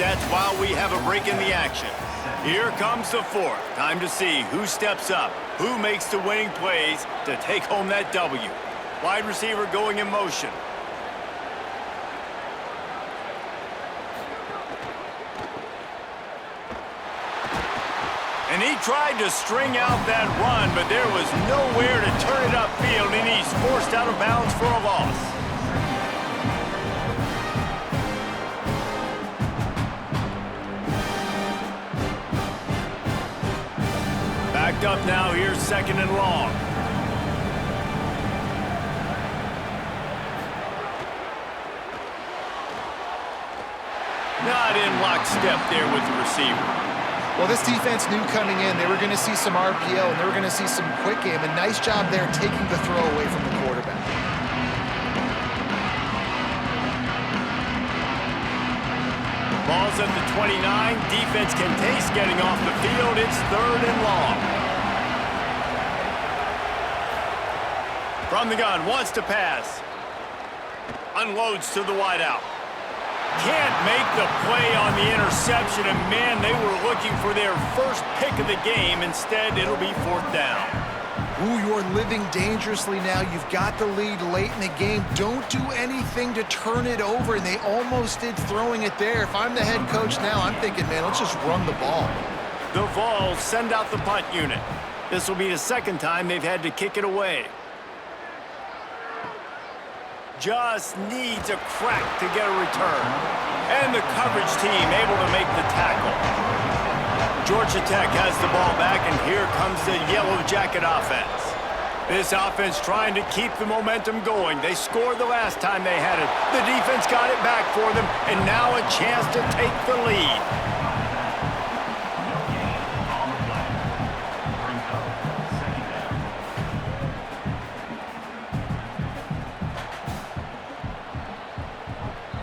stats while we have a break in the action. Here comes the fourth. Time to see who steps up, who makes the winning plays to take home that W. Wide receiver going in motion. And he tried to string out that run, but there was nowhere to turn it upfield, and he's forced out of bounds for a loss. Backed up now, here's second and long. Not in lockstep there with the receiver. Well, this defense knew coming in they were going to see some RPO and they were going to see some quick game. A nice job there taking the throw away from the quarterback. Ball's at the 29. Defense can taste getting off the field. It's third and long. From the gun, wants to pass. Unloads to the wideout. Can't make the play on the interception, and man, they were looking for their first pick of the game. Instead, it'll be fourth down. Ooh, you're living dangerously now. You've got the lead late in the game. Don't do anything to turn it over, and they almost did throwing it there. If I'm the head coach now, I'm thinking, man, let's just run the ball. The Vols send out the punt unit. This will be the second time they've had to kick it away. Just needs a crack to get a return. And the coverage team able to make the tackle. Georgia Tech has the ball back, and here comes the Yellow Jacket offense. This offense trying to keep the momentum going. They scored the last time they had it. The defense got it back for them, and now a chance to take the lead.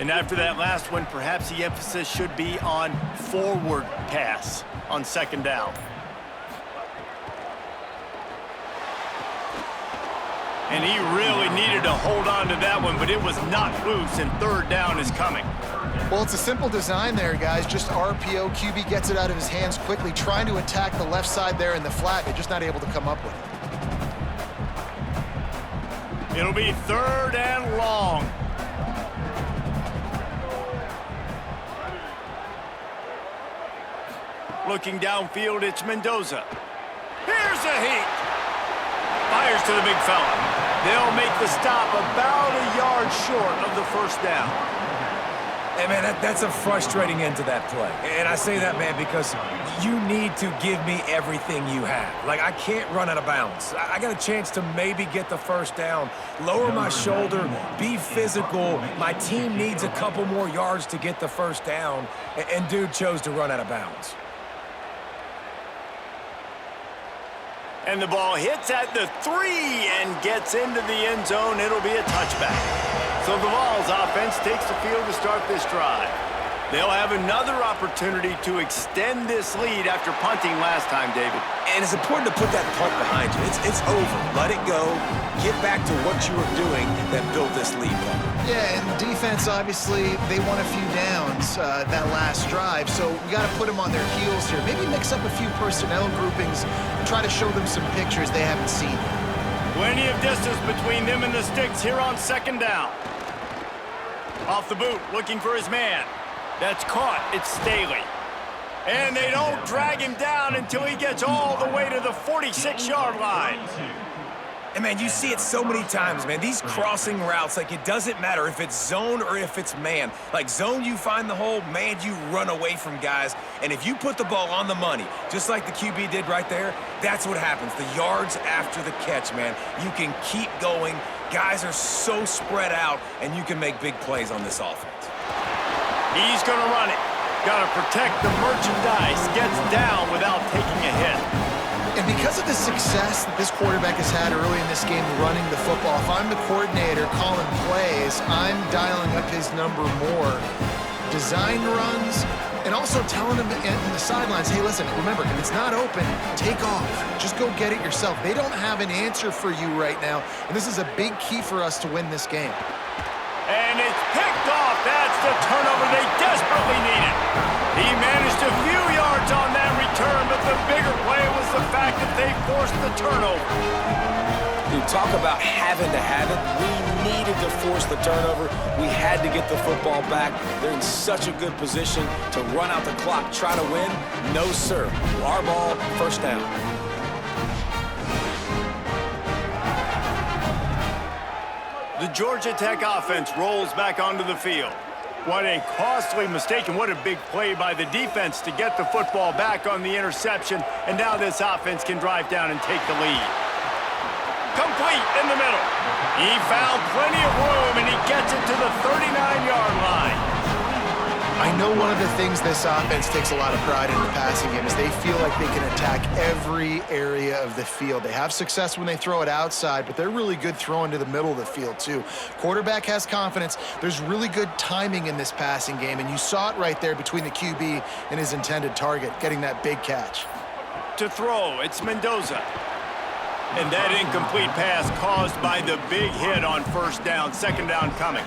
And after that last one, perhaps the emphasis should be on forward pass on second down. And he really needed to hold on to that one, but it was not loose, and third down is coming. Well, it's a simple design there, guys. Just RPO. QB gets it out of his hands quickly, trying to attack the left side there in the flat. They're just not able to come up with it. It'll be third and long. Looking downfield, it's Mendoza. Here's a heat. Fires to the big fella. They'll make the stop about a yard short of the first down. Hey, man, that's a frustrating end to that play. And I say that, man, because you need to give me everything you have. Like, I can't run out of bounds. I got a chance to maybe get the first down, lower my shoulder, be physical. My team needs a couple more yards to get the first down, and dude chose to run out of bounds. And the ball hits at the 3 and gets into the end zone. It'll be a touchback. So the Vols offense takes the field to start this drive. They'll have another opportunity to extend this lead after punting last time, David. And it's important to put that punt behind you. It's over. Let it go. Get back to what you were doing that built this lead. Yeah, and defense, obviously, they won a few downs that last drive, so we got to put them on their heels here. Maybe mix up a few personnel groupings and try to show them some pictures they haven't seen. Plenty of distance between them and the sticks here on second down. Off the boot, looking for his man. That's caught. It's Staley. And they don't drag him down until he gets all the way to the 46-yard line. And, man, you see it so many times, man. These crossing routes, like, it doesn't matter if it's zone or if it's man. Like, zone, you find the hole. Man, you run away from guys. And if you put the ball on the money, just like the QB did right there, that's what happens. The yards after the catch, man, you can keep going. Guys are so spread out, and you can make big plays on this offense. He's going to run it. Got to protect the merchandise. Gets down without taking a hit. And because of the success that this quarterback has had early in this game running the football, if I'm the coordinator calling plays, I'm dialing up his number more. Design runs, and also telling him in the sidelines, hey, listen, remember, if it's not open, take off. Just go get it yourself. They don't have an answer for you right now, and this is a big key for us to win this game. And it's picked off. That's the turnover they desperately needed. force the turnover. Dude, talk about having to have it. We needed to force the turnover. We had to get the football back. They're in such a good position to run out the clock, try to win. No, sir. Our ball, first down. The Georgia Tech offense rolls back onto the field. What a costly mistake and what a big play by the defense to get the football back on the interception. And now this offense can drive down and take the lead. Complete in the middle. He found plenty of room and he gets it to the 39-yard line. I know one of the things this offense takes a lot of pride in the passing game is they feel like they can attack every area of the field. They have success when they throw it outside, but they're really good throwing to the middle of the field too. Quarterback has confidence. There's really good timing in this passing game, and you saw it right there between the QB and his intended target, getting that big catch. To throw, it's Mendoza. And that incomplete pass caused by the big hit on first down, second down coming.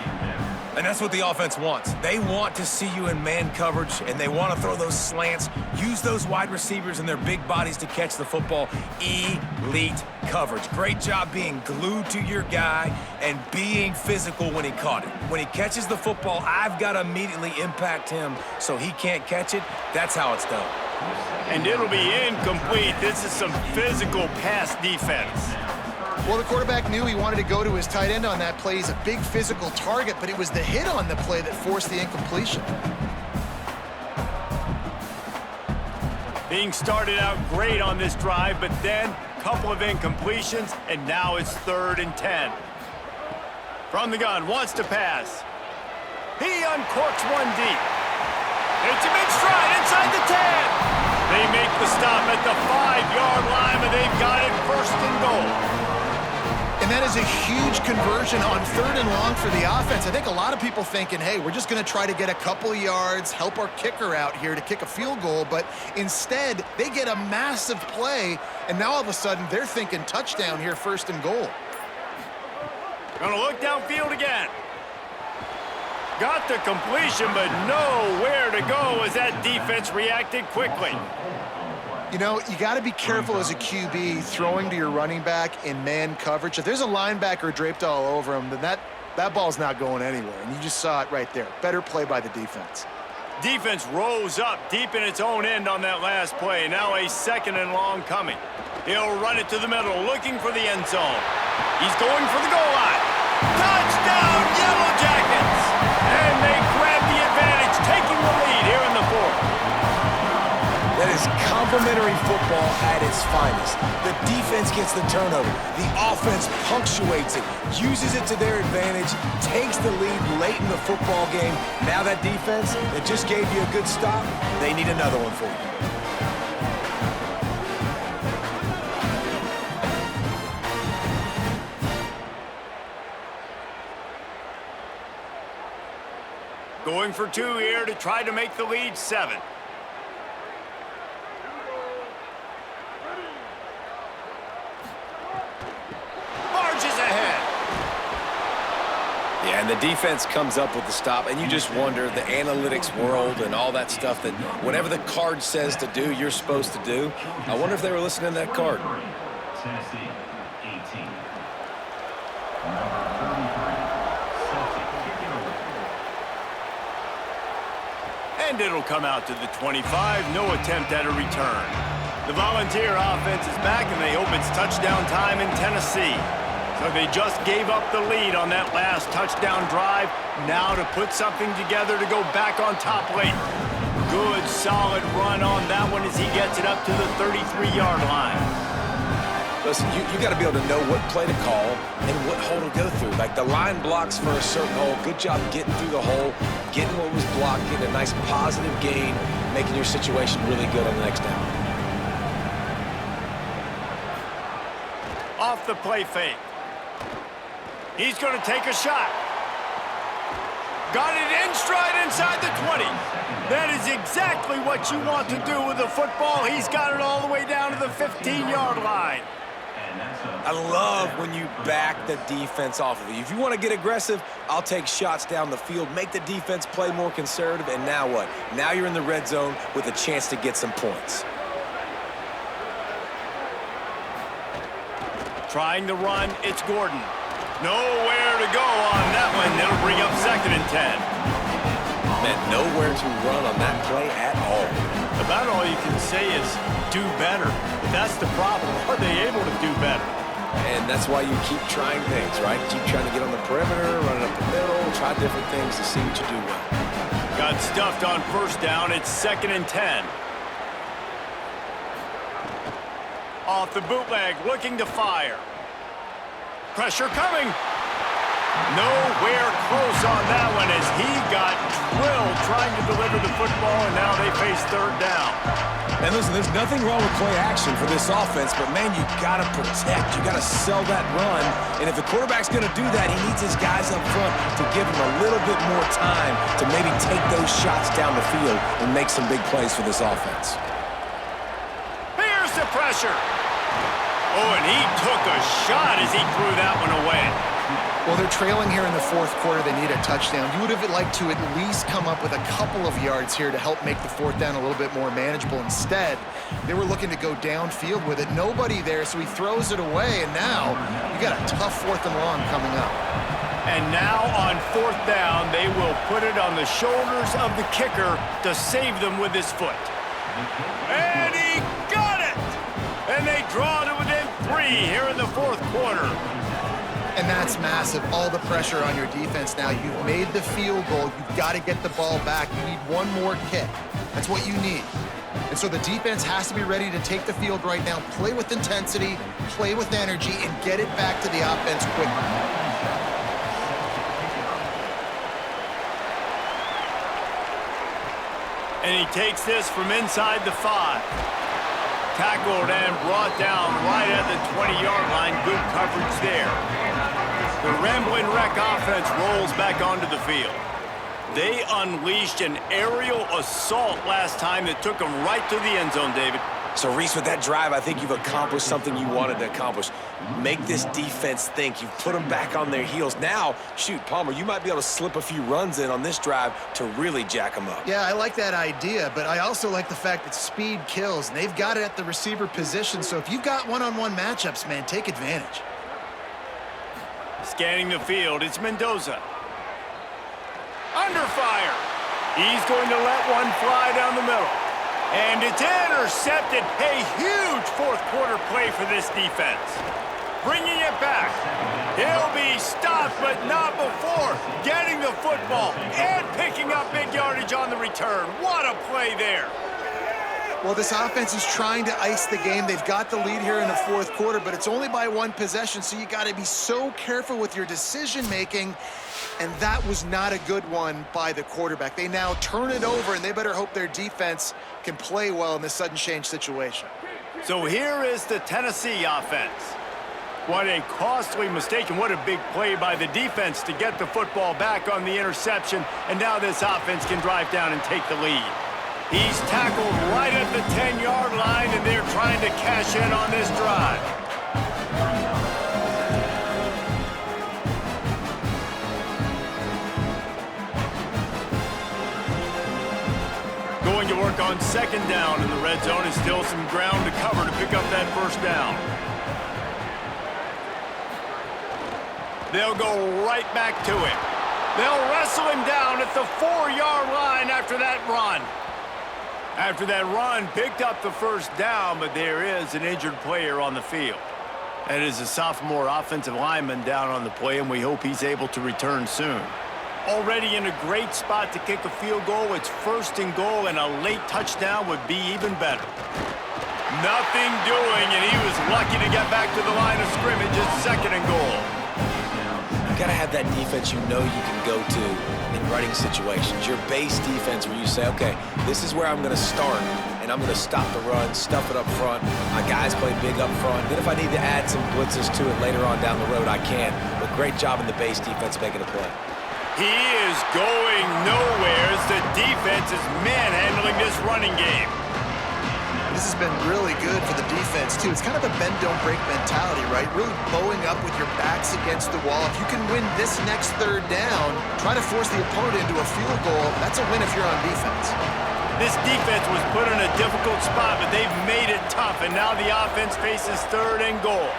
And that's what the offense wants. They want to see you in man coverage, and they want to throw those slants, use those wide receivers and their big bodies to catch the football. Elite coverage. Great job being glued to your guy and being physical when he caught it. When he catches the football, I've got to immediately impact him so he can't catch it. That's how it's done. And it'll be incomplete. This is some physical pass defense. Well, the quarterback knew he wanted to go to his tight end on that play. He's a big physical target, but it was the hit on the play that forced the incompletion. Being started out great on this drive, but then a couple of incompletions, and now it's 3rd and 10. From the gun, wants to pass. He uncorks one deep. It's him in stride inside the 10. They make the stop at the 5-yard line, but they've got it 1st and goal. And that is a huge conversion on 3rd and long for the offense. I think a lot of people thinking, hey, we're just going to try to get a couple of yards, help our kicker out here to kick a field goal. But instead, they get a massive play, and now all of a sudden they're thinking touchdown here, 1st and goal. Gonna look downfield again. Got the completion, but nowhere to go as that defense reacted quickly. You know, you got to be careful as a QB throwing to your running back in man coverage. If there's a linebacker draped all over him, then that ball's not going anywhere. And you just saw it right there. Better play by the defense. Defense rose up deep in its own end on that last play. Now a 2nd and long coming. He'll run it to the middle, looking for the end zone. He's going for the goal line. Touchdown, Yellow Jackets! And they grab the advantage, taking the lead here in the 4th. That is complimentary football at its finest. The defense gets the turnover. The offense punctuates it, uses it to their advantage, takes the lead late in the football game. Now that defense that just gave you a good stop, they need another one for you. Going for 2 here to try to make the lead 7. Yeah, and the defense comes up with the stop, and you just wonder, the analytics world and all that stuff, that whatever the card says to do, you're supposed to do. I wonder if they were listening to that card. Tennessee, 18. And it'll come out to the 25. No attempt at a return. The Volunteer offense is back, and they hope it's touchdown time in Tennessee. So they just gave up the lead on that last touchdown drive. Now to put something together to go back on top late. Good, solid run on that one as he gets it up to the 33-yard line. Listen, you got to be able to know what play to call and what hole to go through. Like the line blocks for a certain hole. Good job getting through the hole, getting what was blocked, getting a nice positive gain, making your situation really good on the next down. Off the play fake. He's going to take a shot. Got it in stride inside the 20. That is exactly what you want to do with the football. He's got it all the way down to the 15-yard line. I love when you back the defense off of you. If you want to get aggressive, I'll take shots down the field, make the defense play more conservative, and now what? Now you're in the red zone with a chance to get some points. Trying to run, it's Gordon. Nowhere to go on that one. That'll bring up 2nd and 10. Man, nowhere to run on that play at all. About all you can say is do better. That's the problem. Are they able to do better? And that's why you keep trying things, right? Keep trying to get on the perimeter, run it up the middle, try different things to see what you do well. Got stuffed on 1st down. It's 2nd and 10. Off the bootleg, looking to fire. Pressure coming. Nowhere close on that one as he got drilled trying to deliver the football, and now they face 3rd down. And listen, there's nothing wrong with play action for this offense, but man, you got to protect. You got to sell that run. And if the quarterback's going to do that, he needs his guys up front to give him a little bit more time to maybe take those shots down the field and make some big plays for this offense. Here's the pressure. Oh, and he took a shot as he threw that one away. Well, they're trailing here in the 4th quarter. They need a touchdown. You would have liked to at least come up with a couple of yards here to help make the 4th down a little bit more manageable. Instead, they were looking to go downfield with it. Nobody there, so he throws it away, and now you got a tough 4th and long coming up. And now on 4th down, they will put it on the shoulders of the kicker to save them with his foot. And he got it! And they draw to within 3 here in the 4th quarter. And that's massive. All the pressure on your defense now. You've made the field goal. You've got to get the ball back. You need one more kick. That's what you need. And so the defense has to be ready to take the field right now, play with intensity, play with energy, and get it back to the offense quickly. And he takes this from inside the 5. Tackled and brought down right at the 20-yard line. Good coverage there. The Rambling Wreck offense rolls back onto the field. They unleashed an aerial assault last time that took them right to the end zone, David. So, Reese, with that drive, I think you've accomplished something you wanted to accomplish. Make this defense think. You've put them back on their heels. Now, shoot, Palmer, you might be able to slip a few runs in on this drive to really jack them up. Yeah, I like that idea, but I also like the fact that speed kills, and they've got it at the receiver position. So if you've got one-on-one matchups, man, take advantage. Scanning the field, it's Mendoza. Under fire. He's going to let one fly down the middle. And it's intercepted. A huge 4th quarter play for this defense. Bringing it back. He'll be stopped, but not before getting the football and picking up big yardage on the return. What a play there. Well, this offense is trying to ice the game. They've got the lead here in the 4th quarter, but it's only by 1 possession, so you got to be so careful with your decision-making, and that was not a good one by the quarterback. They now turn it over, and they better hope their defense can play well in this sudden change situation. So here is the Tennessee offense. What a costly mistake, and what a big play by the defense to get the football back on the interception, and now this offense can drive down and take the lead. He's tackled right at the 10-yard line, and they're trying to cash in on this drive. Going to work on 2nd down in the red zone, and still some ground to cover to pick up that 1st down. They'll go right back to it. They'll wrestle him down at the 4-yard line after that run. After that run, picked up the 1st down, but there is an injured player on the field. That is a sophomore offensive lineman down on the play, and we hope he's able to return soon. Already in a great spot to kick a field goal. It's 1st and goal, and a late touchdown would be even better. Nothing doing, and he was lucky to get back to the line of scrimmage. It's 2nd and goal. You got to have that defense you know you can go to in running situations. Your base defense where you say, okay, this is where I'm going to start, and I'm going to stop the run, stuff it up front. My guys play big up front. Then if I need to add some blitzes to it later on down the road, I can. But great job in the base defense making a play. He is going nowhere as the defense is manhandling this running game. This has been really good for the defense, too. It's kind of a bend-don't-break mentality, right? Really bowing up with your backs against the wall. If you can win this next 3rd down, try to force the opponent into a field goal. That's a win if you're on defense. This defense was put in a difficult spot, but they've made it tough, and now the offense faces 3rd and goal.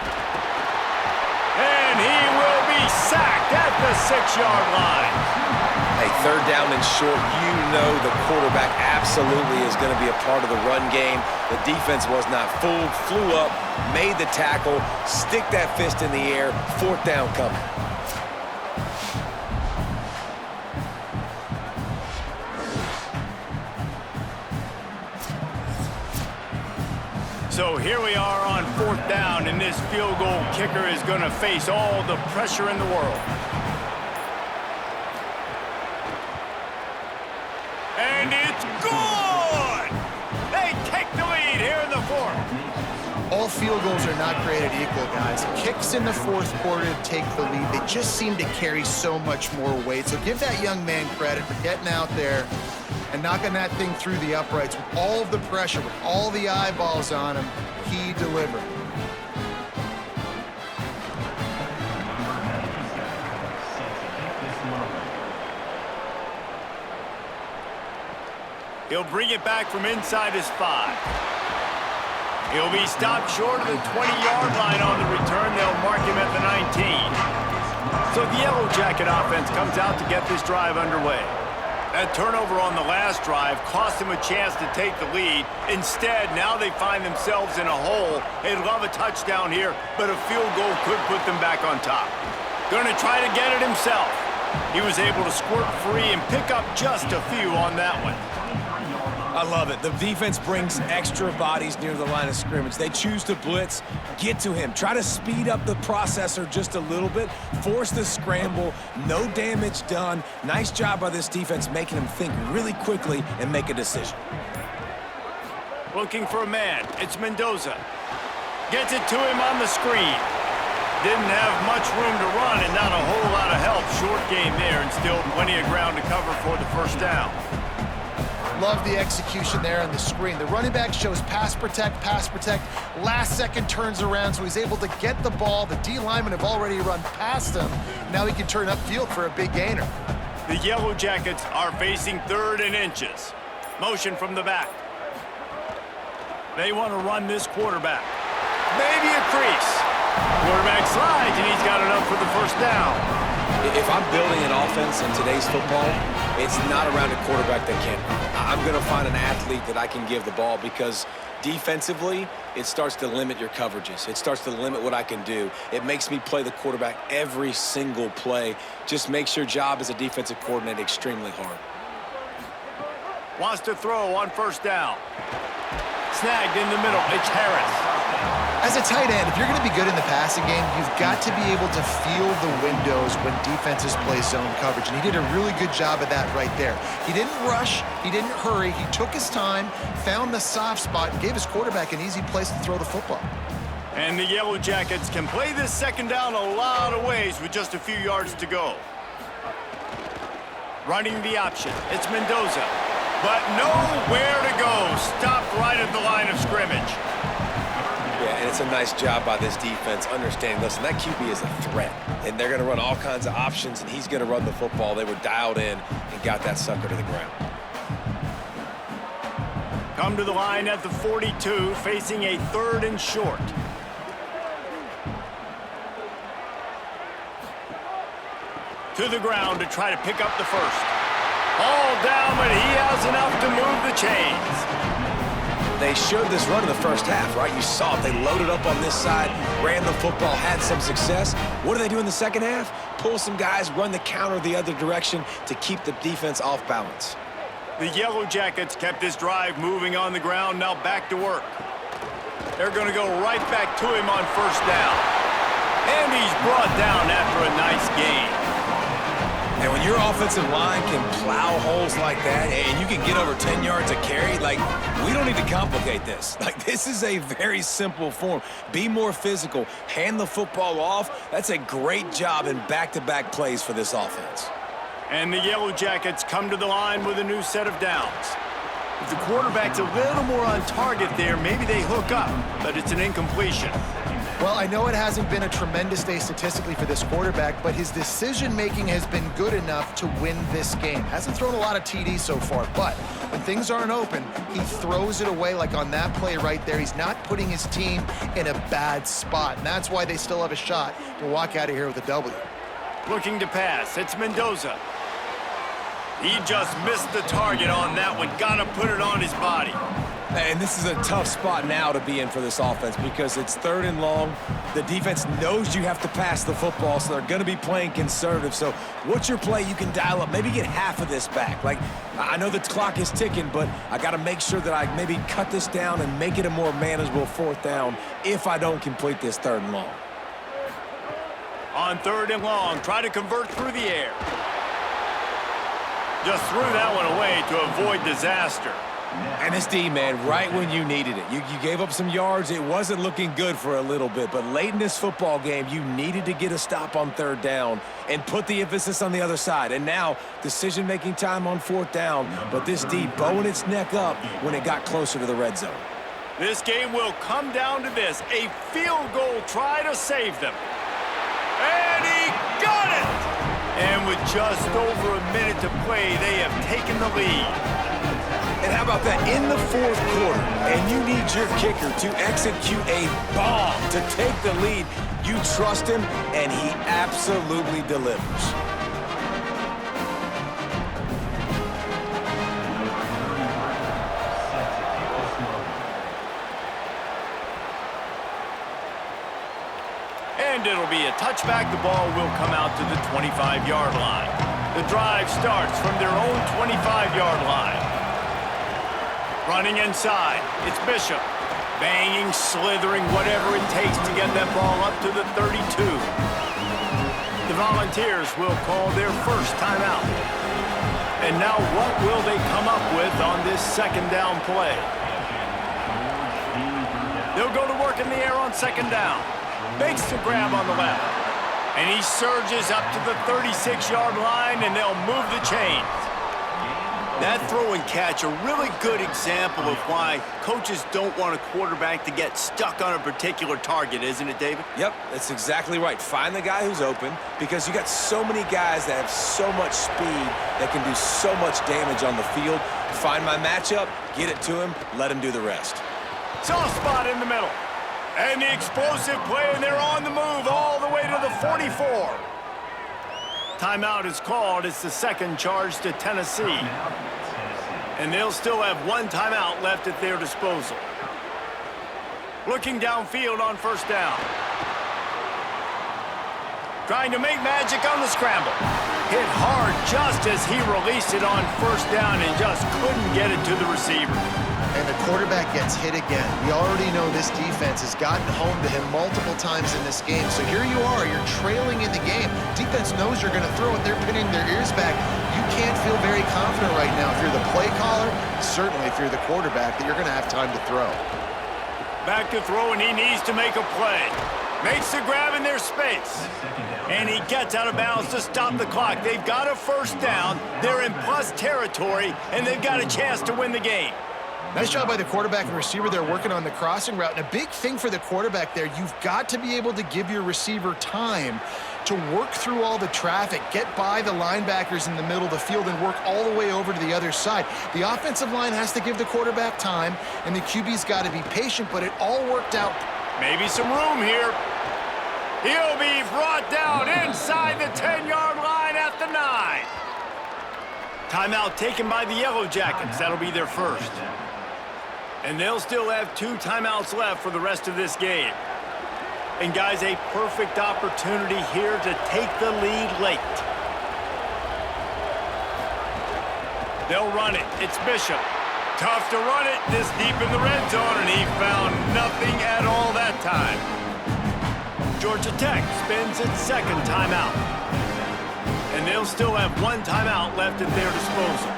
And he will be sacked at the 6-yard line. Hey, third down and short, you know the quarterback absolutely is going to be a part of the run game. The defense was not fooled, flew up, made the tackle, stick that fist in the air, fourth down coming. So here we are on fourth down, and this field goal kicker is going to face all the pressure in the world. And it's good! They take the lead here in the fourth. All field goals are not created equal, guys. Kicks in the fourth quarter to take the lead. They just seem to carry so much more weight. So give that young man credit for getting out there and knocking that thing through the uprights with all of the pressure, with all the eyeballs on him. He delivered. He'll bring it back from inside his 5. He'll be stopped short of the 20-yard line on the return. They'll mark him at the 19. So the Yellow Jacket offense comes out to get this drive underway. That turnover on the last drive cost them a chance to take the lead. Instead, now they find themselves in a hole. They'd love a touchdown here, but a field goal could put them back on top. Going to try to get it himself. He was able to squirt free and pick up just a few on that one. I love it. The defense brings extra bodies near the line of scrimmage. They choose to blitz, get to him, try to speed up the processor just a little bit, force the scramble, no damage done. Nice job by this defense making him think really quickly and make a decision. Looking for a man. It's Mendoza. Gets it to him on the screen. Didn't have much room to run and not a whole lot of help. Short game there and still plenty of ground to cover for the first down. Love the execution there on the screen. The running back shows pass protect, last second turns around, so he's able to get the ball. The D linemen have already run past him. Now he can turn upfield for a big gainer. The Yellow Jackets are facing 3rd and inches. Motion from the back. They want to run this quarterback. Maybe a crease. Quarterback slides, and he's got enough for the first down. If I'm building an offense in today's football, it's not around a quarterback that can't run. I'm going to find an athlete that I can give the ball because defensively, it starts to limit your coverages. It starts to limit what I can do. It makes me play the quarterback every single play. Just makes your job as a defensive coordinator extremely hard. Wants to throw on first down. Snagged in the middle. It's Harris. As a tight end, if you're going to be good in the passing game, you've got to be able to feel the windows when defenses play zone coverage, and he did a really good job of that right there. He didn't rush, he didn't hurry, he took his time, found the soft spot, and gave his quarterback an easy place to throw the football. And the Yellow Jackets can play this second down a lot of ways with just a few yards to go. Running the option, it's Mendoza, but nowhere to go. Stopped right at the line of scrimmage. Yeah, and it's a nice job by this defense understanding, listen, that QB is a threat, and they're going to run all kinds of options, and he's going to run the football. They were dialed in and got that sucker to the ground. Come to the line at the 42, facing a 3rd and short. To the ground to try to pick up the first. All down, but he has enough to move the chains. They showed this run in the first half, right? You saw it. They loaded up on this side, ran the football, had some success. What do they do in the second half? Pull some guys, run the counter the other direction to keep the defense off balance. The Yellow Jackets kept this drive moving on the ground, now back to work. They're going to go right back to him on first down. And he's brought down after a nice gain. And when your offensive line can plow holes like that and you can get over 10 yards a carry, like, we don't need to complicate this. Like, this is a very simple form. Be more physical. Hand the football off. That's a great job in back-to-back plays for this offense. And the Yellow Jackets come to the line with a new set of downs. If the quarterback's a little more on target there, maybe they hook up, but it's an incompletion. Well, I know it hasn't been a tremendous day statistically for this quarterback, but his decision-making has been good enough to win this game. Hasn't thrown a lot of TDs so far, but When things aren't open, he throws it away like on that play right there. He's not putting his team in a bad spot, and that's why they still have a shot to walk out of here with a W. Looking to pass. It's Mendoza. He just missed the target on that one. Got to put it on his body. And this is a tough spot now to be in for this offense because it's 3rd and long. The defense knows you have to pass the football, so they're going to be playing conservative. So what's your play you can dial up? Maybe get half of this back. Like, I know the clock is ticking, but I got to make sure that I maybe cut this down and make it a more manageable 4th down if I don't complete this 3rd and long. On 3rd and long, try to convert through the air. Just threw that one away to avoid disaster. And this D, man, right when you needed it. You gave up some yards. It wasn't looking good for a little bit, but late in this football game, you needed to get a stop on 3rd down and put the emphasis on the other side. And now, decision-making time on 4th down, but this D bowing its neck up when it got closer to the red zone. This game will come down to this, a field goal try to save them. And he got it! And with just over a minute to play, they have taken the lead. And how about that, in the 4th quarter, and you need your kicker to execute a bomb to take the lead. You trust him, and he absolutely delivers. And it'll be a touchback. The ball will come out to the 25-yard line. The drive starts from their own 25-yard line. Running inside, it's Bishop. Banging, slithering, whatever it takes to get that ball up to the 32. The Volunteers will call their first timeout. And now what will they come up with on this 2nd down play? They'll go to work in the air on 2nd down. Makes the grab on the left. And he surges up to the 36-yard line, and they'll move the chains. That throw and catch, a really good example of why coaches don't want a quarterback to get stuck on a particular target, isn't it, David? Yep, that's exactly right. Find the guy who's open because you got so many guys that have so much speed that can do so much damage on the field. Find my matchup, get it to him, let him do the rest. Soft spot in the middle. And the explosive play, and they're on the move all the way to the 44. Timeout is called. It's the 2nd charge to Tennessee. And they'll still have 1 timeout left at their disposal. Looking downfield on 1st down. Trying to make magic on the scramble. Hit hard just as he released it on 1st down and just couldn't get it to the receiver. And the quarterback gets hit again. We already know this defense has gotten home to him multiple times in this game. So here you are, you're trailing in the game. Defense knows you're going to throw it. They're pinning their ears back. You can't feel very confident right now if you're the play caller, certainly if you're the quarterback, that you're going to have time to throw. Back to throw, and he needs to make a play. Makes the grab in their space. And he gets out of bounds to stop the clock. They've got a 1st down. They're in plus territory, and they've got a chance to win the game. Nice job by the quarterback and receiver there working on the crossing route. And a big thing for the quarterback there, you've got to be able to give your receiver time to work through all the traffic, get by the linebackers in the middle of the field and work all the way over to the other side. The offensive line has to give the quarterback time, and the QB's got to be patient, but it all worked out. Maybe some room here. He'll be brought down inside the 10-yard line at the 9. Timeout taken by the Yellow Jackets. That'll be their first. And they'll still have 2 timeouts left for the rest of this game. And guys, a perfect opportunity here to take the lead late. They'll run it. It's Bishop. Tough to run it this deep in the red zone, and he found nothing at all that time. Georgia Tech spends its 2nd timeout. And they'll still have 1 timeout left at their disposal.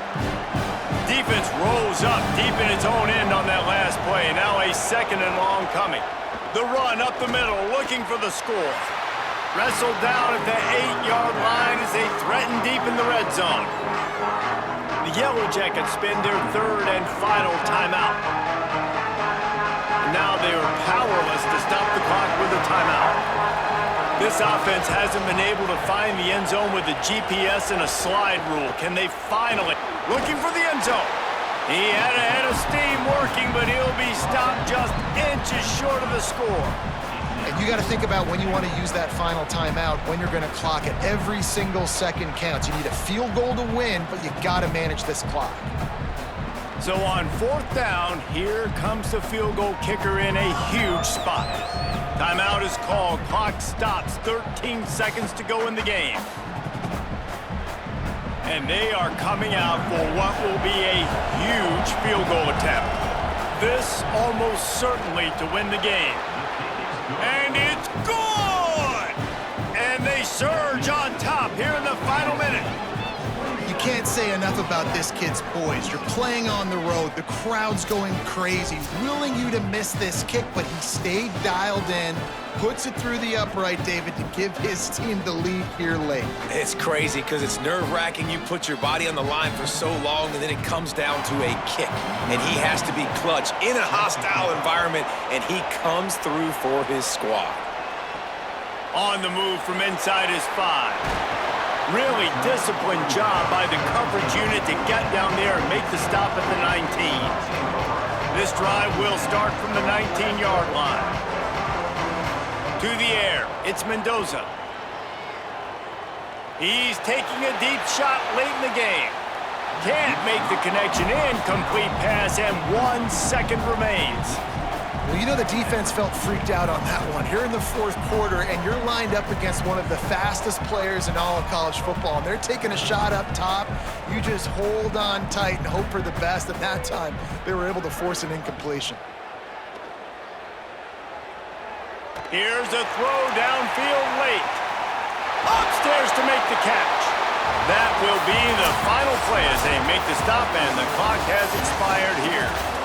Defense rolls up deep in its own end on that last play. Now a 2nd and long coming. The run up the middle, looking for the score. Wrestled down at the 8-yard line as they threaten deep in the red zone. The Yellow Jackets spend their 3rd and final timeout. And now they are powerless to stop the clock with a timeout. This offense hasn't been able to find the end zone with a GPS and a slide rule. Can they finally? Looking for the end zone. He had a head of steam working, but he'll be stopped just inches short of the score. And you got to think about when you want to use that final timeout, when you're going to clock it. Every single second counts. You need a field goal to win, but you got to manage this clock. So on 4th down, here comes the field goal kicker in a huge spot. Timeout is called. Clock stops. 13 seconds to go in the game. And they are coming out for what will be a huge field goal attempt. This almost certainly to win the game. And it's good! And they surge on top here in the final minute. You can't say enough about this kid's poise. You're playing on the road. The crowd's going crazy, willing you to miss this kick, but he stayed dialed in, puts it through the upright, David, to give his team the lead here late. It's crazy because it's nerve-wracking. You put your body on the line for so long, and then it comes down to a kick. And he has to be clutch in a hostile environment, and he comes through for his squad. On the move from inside his 5. Really disciplined job by the coverage unit to get down there and make the stop at the 19. This drive will start from the 19-yard line. To the air, it's Mendoza. He's taking a deep shot late in the game. Can't make the connection. Incomplete pass, and 1 second remains. Well, you know the defense felt freaked out on that one. You're in the 4th quarter, and you're lined up against one of the fastest players in all of college football, and they're taking a shot up top. You just hold on tight and hope for the best. At that time, they were able to force an incompletion. Here's a throw downfield late. Upstairs to make the catch. That will be the final play as they make the stop, and the clock has expired here.